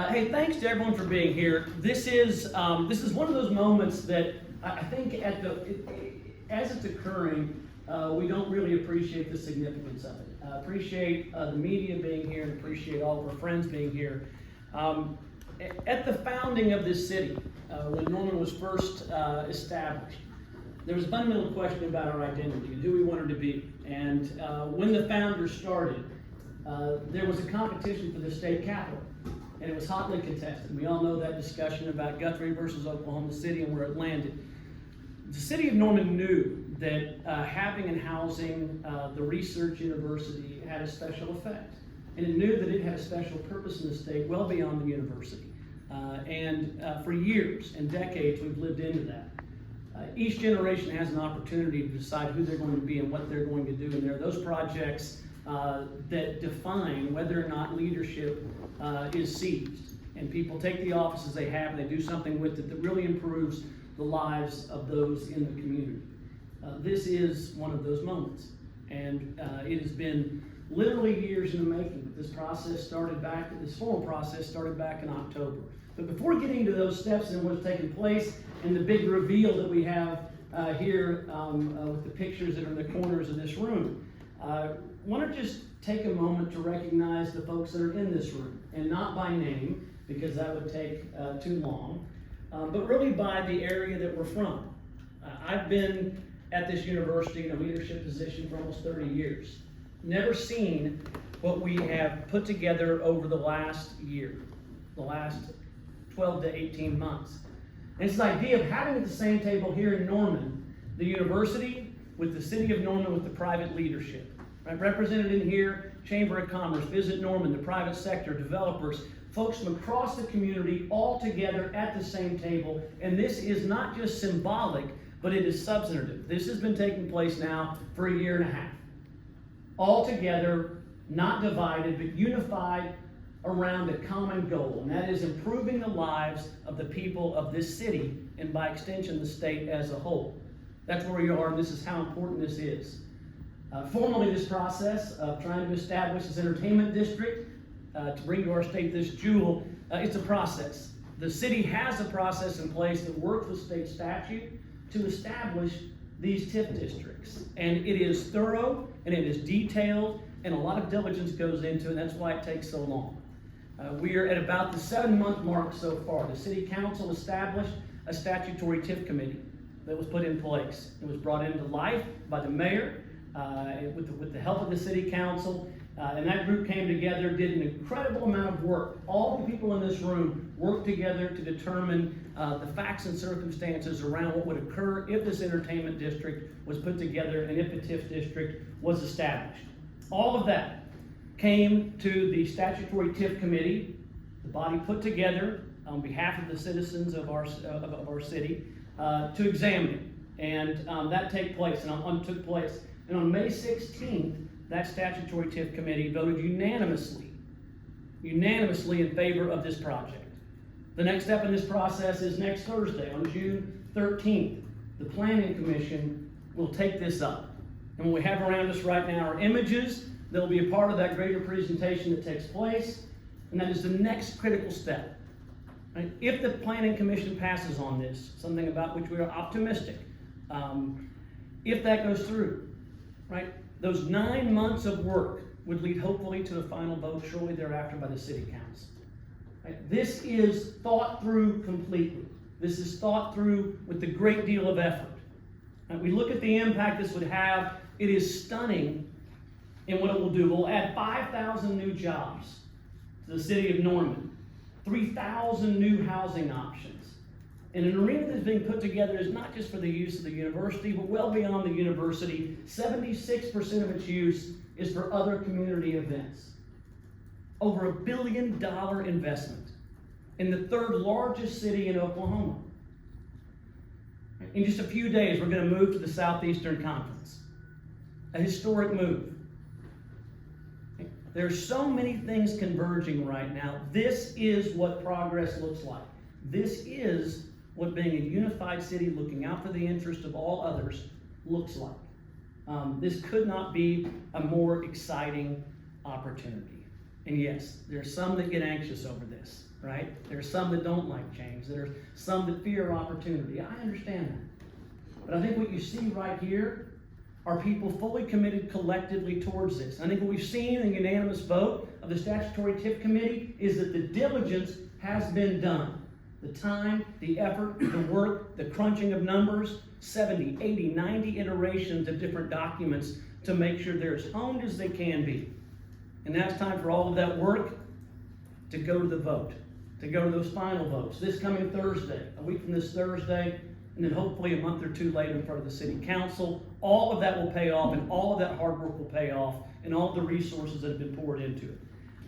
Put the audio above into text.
Hey, thanks to everyone for being here. This is one of those moments that I think as it's occurring, we don't really appreciate the significance of it. Appreciate the media being here and appreciate all of our friends being here. At the founding of this city, when Norman was first established, there was a fundamental question about our identity and who we wanted to be. And when the founders started, there was a competition for the state capitol, and it was hotly contested. We all know that discussion about Guthrie versus Oklahoma City and where it landed. The city of Norman knew that having and housing the research university had a special effect. And it knew that it had a special purpose in the state well beyond the university. For years and decades, we've lived into that. Each generation has an opportunity to decide who they're going to be and what they're going to do. And there are those projects that define whether or not leadership is seized. And people take the offices they have and they do something with it that really improves the lives of those in the community. This is one of those moments. And it has been literally years in the making. This formal process started back in October. But before getting to those steps and what's taken place and the big reveal that we have here with the pictures that are in the corners of this room, I want to just take a moment to recognize the folks that are in this room, and not by name, because that would take too long, but really by the area that we're from. I've been at this university in a leadership position for almost 30 years. Never seen what we have put together over the last year, the last 12 to 18 months. And it's this idea of having at the same table here in Norman, the university with the city of Norman with the private leadership. Right? Represented in here, Chamber of Commerce, Visit Norman, the private sector, developers, folks from across the community all together at the same table. And this is not just symbolic, but it is substantive. This has been taking place now for a year and a half. All together, not divided, but unified around a common goal, and that is improving the lives of the people of this city, and by extension, the state as a whole. That's where we are, and this is how important this is. Formally, this process of trying to establish this entertainment district to bring to our state this jewel, it's a process. The city has a process in place that works with state statute to establish these TIF districts. And it is thorough, and it is detailed, and a lot of diligence goes into it, and that's why it takes so long. We are at about the 7-month mark so far. The City Council established a statutory TIF committee that was put in place. It was brought into life by the mayor with the help of the City Council, and that group came together, did an incredible amount of work. All the people in this room worked together to determine the facts and circumstances around what would occur if this entertainment district was put together and if the TIF district was established. All of that came to the statutory TIF committee, the body put together on behalf of the citizens of our city to examine it. And that took place. And on May 16th, that statutory TIF committee voted unanimously in favor of this project. The next step in this process is next Thursday, on June 13th. The Planning Commission will take this up. And what we have around us right now are images that will be a part of that greater presentation that takes place, and that is the next critical step. Right? If the Planning Commission passes on this, something about which we are optimistic, if that goes through, right, those 9 months of work would lead hopefully to a final vote shortly thereafter by the City Council. Right? This is thought through completely. This is thought through with a great deal of effort. Right? We look at the impact this would have. It is stunning in what it will do. We'll add 5,000 new jobs to the city of Norman, 3,000 new housing options. And an arena that's being put together is not just for the use of the university, but well beyond the university. 76% of its use is for other community events. Over $1 billion investment in the 3rd largest city in Oklahoma. In just a few days, we're going to move to the Southeastern Conference. A historic move. There are so many things converging right now. This is what progress looks like. This is what being a unified city looking out for the interest of all others looks like. This could not be a more exciting opportunity. And yes, there's some that get anxious over this, right? There's some that don't like change. There's some that fear opportunity. I understand that. But I think what you see right here are people fully committed collectively towards this. I think what we've seen in the unanimous vote of the Statutory TIF Committee is that the diligence has been done. The time, the effort, the work, the crunching of numbers, 70, 80, 90 iterations of different documents to make sure they're as honed as they can be. And now it's time for all of that work to go to the vote, to go to those final votes. This coming Thursday, a week from this Thursday, and then hopefully a month or two later in front of the City Council. All of that will pay off, and all of that hard work will pay off, and all of the resources that have been poured into it.